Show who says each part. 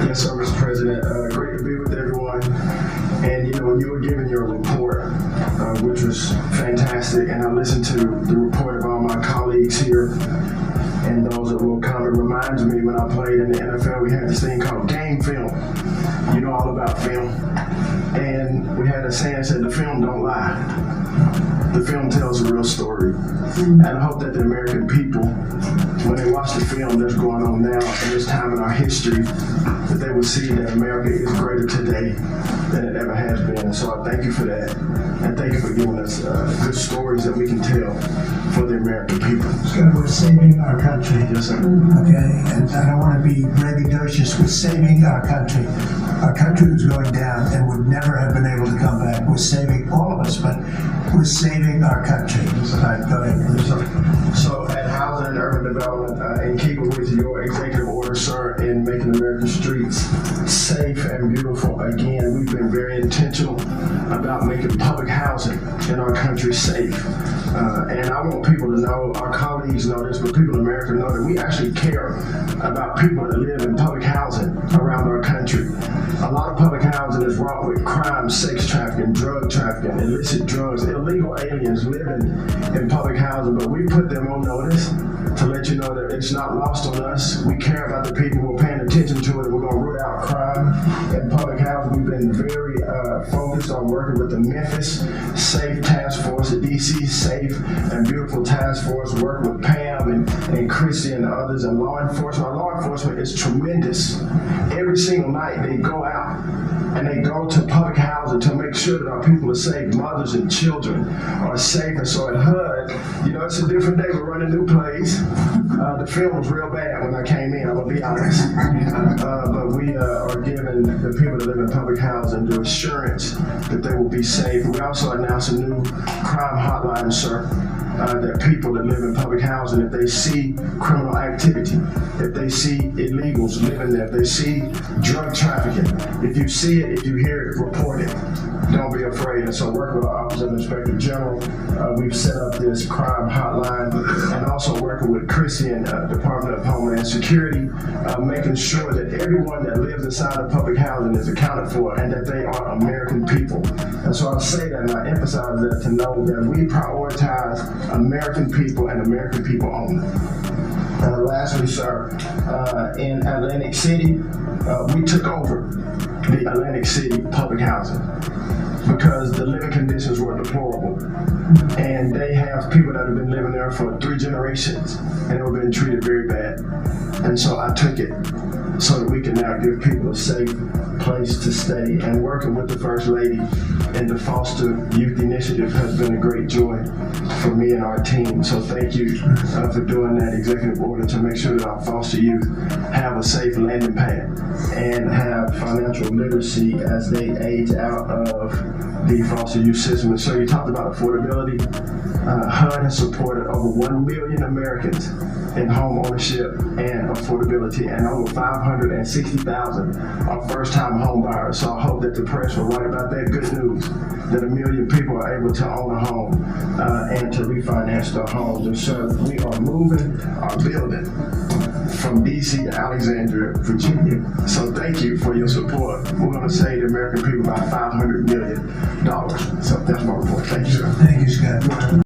Speaker 1: Yes, sir, Mr. President. Great to be with everyone. And you were giving your report, which was fantastic, and I listened to the report of all my colleagues here and those that will come. It reminds me when I played in the NFL, we had this thing called game film. You know all about film. And we had a saying that said, the film don't lie. The film tells a real story. And I hope that the American people, when they watch the film that's going on now in this time in our history, that they will see that America is greater today than it ever has been. And so I thank you for that. And thank you for giving us good stories that we can tell for the American people.
Speaker 2: Scott, we're saving our country.
Speaker 1: Yes, sir.
Speaker 2: Okay, and I don't want to be braggadocious. We're saving our country. Our country was going down and would never have been able to come back. We're saving all of us, but we're saving our country. All right, go ahead.
Speaker 1: So at Housing and Urban Development, in keeping with your executive order, sir, in making American streets safe and beautiful again, we've been very intentional about making public housing in our country safe. And I want people to know, our colleagues know this, but people in America know that we actually care about people that live in public housing around our country. A lot of public housing is wrought with crime, sex trafficking, drug trafficking, illicit drugs, illegal aliens living in public housing, but we put them on notice to let you know that it's not lost on us. We care about the people, we're paying attention to it, and we're going to root out crime in public housing. We've been very focused on working with the Memphis Safe Task Force, the DC Safe and Beautiful Task Force, working with Pam and Chrissy and others, and law enforcement. Our law enforcement is tremendous. Every single night they go out and they go to public housing to make sure that our people are safe, mothers and children are safe. And so at HUD, it's a different day. We're running new plays. The film was real bad when I came in, I'm going to be honest. But we are giving the people that live in public housing the assurance that they will be safe. We also announced a new crime hotline, sir. That people that live in public housing, if they see criminal activity, if they see illegals living there, if they see drug trafficking, if you see it, if you hear it, report it. Don't be afraid. And so working with our Office of Inspector General, we've set up this crime hotline, and also working with Chrissy and Department of Homeland Security, making sure that everyone that lives inside of public housing is accounted for and that they are American people. And so I say that and I emphasize that to know that we prioritize American people and American people only. Lastly, sir, in Atlantic City, we took over the Atlantic City public housing because the living conditions were deplorable. And they have people that have been living there for 3 generations and they were being treated very bad. And so I took it so that we can now give people a safe place to stay. And working with the First Lady in the Foster Youth Initiative has been a great joy for me and our team. So thank you for doing that executive order to make sure that our foster youth have a safe landing pad and have financial literacy as they age out of the foster youth system. And so you talked about affordability. HUD has supported over 1 million Americans in home ownership and affordability, and over 560,000 are first-time home buyers. So I hope that the press will write about that good news, that 1 million people are able to own a home and to refinance their homes. And so we are moving our building from DC to Alexandria, Virginia. So thank you for your support. We're going to save the American people about $500 million. So that's my report. Thank you, sir.
Speaker 2: Thank you, Scott.